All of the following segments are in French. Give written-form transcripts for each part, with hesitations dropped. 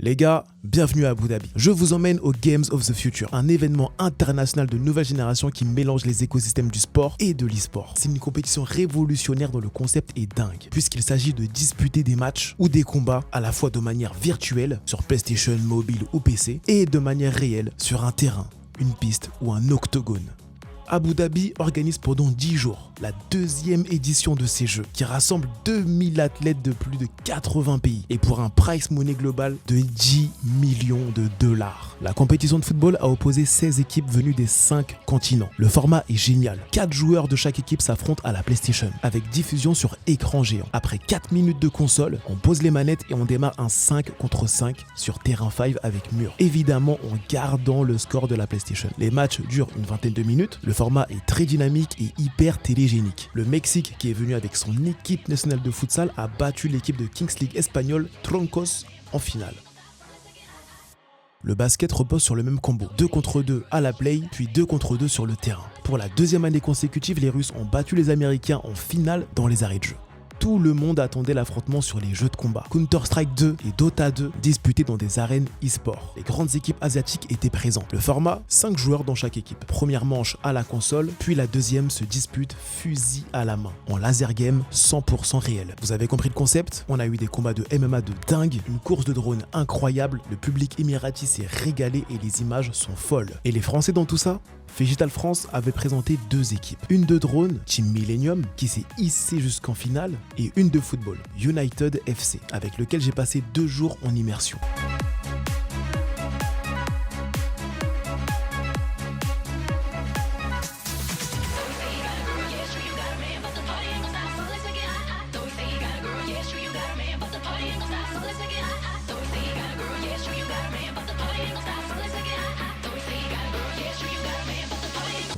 Les gars, bienvenue à Abu Dhabi. Je vous emmène au Games of the Future, un événement international de nouvelle génération qui mélange les écosystèmes du sport et de l'e-sport. C'est une compétition révolutionnaire dont le concept est dingue, puisqu'il s'agit de disputer des matchs ou des combats à la fois de manière virtuelle, sur PlayStation, mobile ou PC, et de manière réelle, sur un terrain, une piste ou un octogone. Abu Dhabi organise pendant 10 jours la deuxième édition de ces jeux qui rassemble 2000 athlètes de plus de 80 pays et pour un prize money global de 10 millions de dollars. La compétition de football a opposé 16 équipes venues des 5 continents. Le format est génial. 4 joueurs de chaque équipe s'affrontent à la PlayStation avec diffusion sur écran géant. Après 4 minutes de console, on pose les manettes et on démarre un 5 contre 5 sur terrain 5 avec mur. Évidemment en gardant le score de la PlayStation. Les matchs durent une vingtaine de minutes. Le format est très dynamique et hyper télégénique. Le Mexique, qui est venu avec son équipe nationale de futsal, a battu l'équipe de Kings League espagnole Troncos en finale. Le basket repose sur le même combo, 2 contre 2 à la play, puis 2 contre 2 sur le terrain. Pour la deuxième année consécutive, les Russes ont battu les Américains en finale dans les arrêts de jeu. Tout le monde attendait l'affrontement sur les jeux de combat. Counter-Strike 2 et Dota 2 disputés dans des arènes e-sport. Les grandes équipes asiatiques étaient présentes. Le format, 5 joueurs dans chaque équipe. Première manche à la console, puis la deuxième se dispute fusil à la main, en laser game 100% réel. Vous avez compris le concept? On a eu des combats de MMA de dingue, une course de drone incroyable, le public émirati s'est régalé et les images sont folles. Et les Français dans tout ça? Phygital France avait présenté 2 équipes. Une de drone, Team Millennium, qui s'est hissée jusqu'en finale, et une de football, United FC, avec lequel j'ai passé 2 jours en immersion.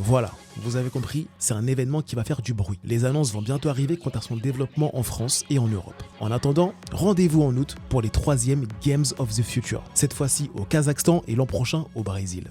Voilà, vous avez compris, c'est un événement qui va faire du bruit. Les annonces vont bientôt arriver quant à son développement en France et en Europe. En attendant, rendez-vous en août pour les 3e Games of the Future, cette fois-ci au Kazakhstan et l'an prochain au Brésil.